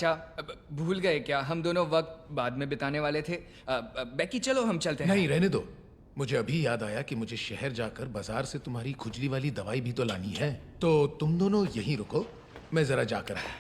अच्छा, भूल गए क्या हम दोनों वक्त बाद में बिताने वाले थे? बेकी चलो हम चलते हैं। नहीं, रहने दो। मुझे अभी याद आया कि मुझे शहर जाकर बाजार से तुम्हारी खुजली वाली दवाई भी तो लानी है। तो तुम दोनों यहीं रुको, मैं जरा जाकर आया।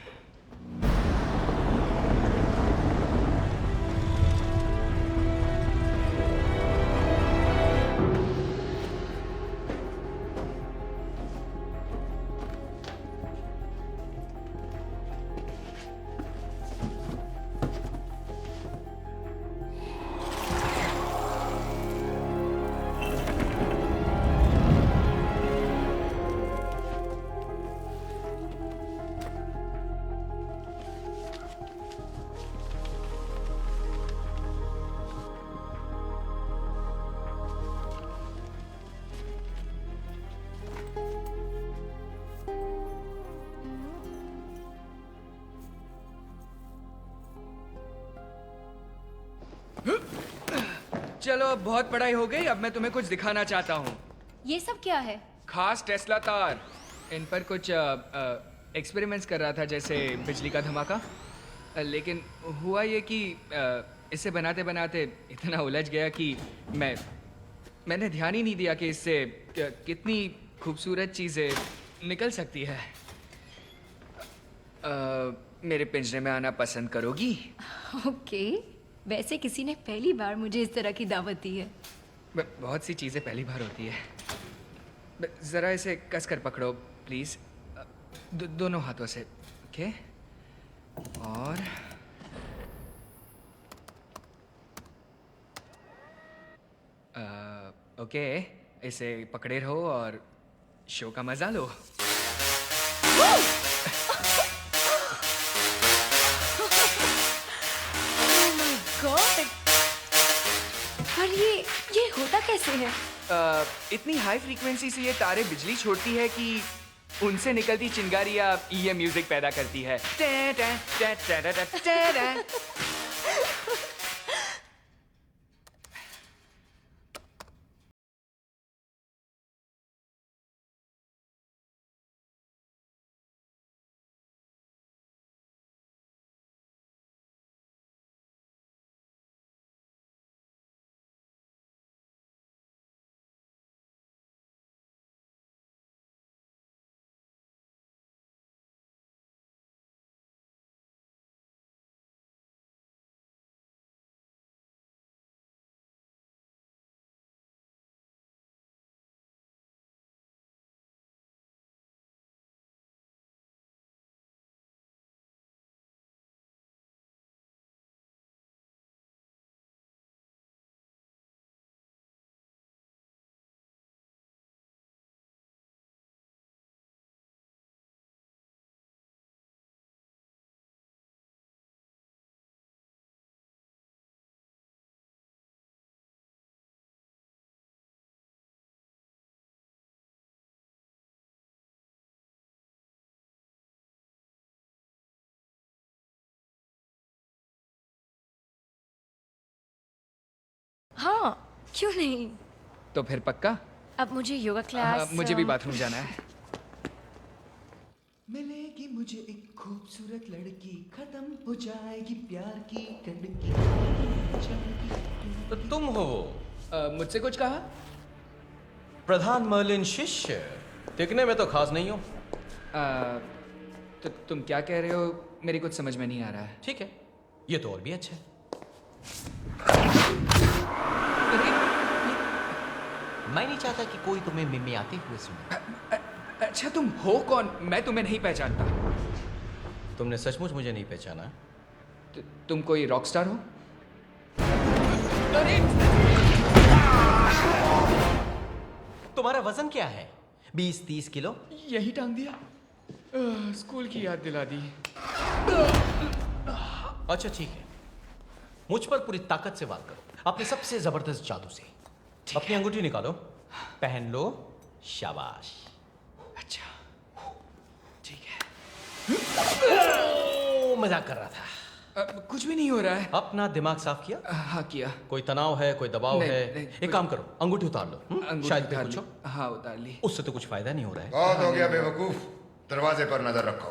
चलो अब बहुत पढ़ाई हो गई, अब मैं तुम्हें कुछ दिखाना चाहता हूँ। ये सब क्या है? खास टेस्ला तार। इन पर कुछ एक्सपेरिमेंट्स कर रहा था, जैसे बिजली का धमाका। लेकिन हुआ ये कि इसे बनाते बनाते इतना उलझ गया कि मैंने ध्यान ही नहीं दिया कि इससे कितनी खूबसूरत चीज़ें निकल सकती है। मेरे पिंजरे में आना पसंद करोगी? ओके, वैसे किसी ने पहली बार मुझे इस तरह की दावत दी है। बहुत सी चीज़ें पहली बार होती है। ज़रा इसे कस कर पकड़ो प्लीज़, दोनों हाथों से। ओके, और ओके, इसे पकड़े रहो और शो का मज़ा लो। गॉड! पर ये होता कैसे है? इतनी हाई फ्रीक्वेंसी से ये तारे बिजली छोड़ती है कि उनसे निकलती चिंगारियाँ ये म्यूजिक पैदा करती है। हाँ, क्यों नहीं? तो फिर पक्का? अब मुझे योगा क्लास मुझे भी बाथरूम जाना है। मिलेगी मुझे एक खूबसूरत लड़की, खत्म हो जाएगी प्यार की टंडकी। तो तुम हो मुझसे कुछ कहा? प्रधान मर्लिन शिष्य? दिखने में तो खास नहीं हो। तो तुम क्या कह रहे हो? मेरी कुछ समझ में नहीं आ रहा है। ठीक है, ये तो और भी अच्छा है। मैं नहीं चाहता कि कोई तुम्हें मिमियाते हुए सुने। अच्छा, तुम हो कौन? मैं तुम्हें नहीं पहचानता। तुमने सचमुच मुझे नहीं पहचाना? तुम कोई रॉकस्टार हो? अरे! तुम्हारा वजन क्या है? 20-30 किलो? यही टांग दिया। स्कूल की याद दिला दी। अच्छा ठीक है, मुझ पर पूरी ताकत से वार करो, अपने सबसे जबरदस्त जादू से। अपनी अंगूठी निकालो, पहन लो। शाबाश। अच्छा, ठीक है। मजाक कर रहा था। कुछ भी नहीं हो रहा है। अपना दिमाग साफ किया? हाँ किया। कोई तनाव है, कोई दबाव नहीं, है? नहीं, एक काम करो, अंगूठी उतार लो। अंगूठी शायद उतार कुछ ली। हो। हाँ, उतार ली। उससे तो कुछ फायदा नहीं हो रहा है। बहुत हो गया बेवकूफ, दरवाजे पर नजर रखो।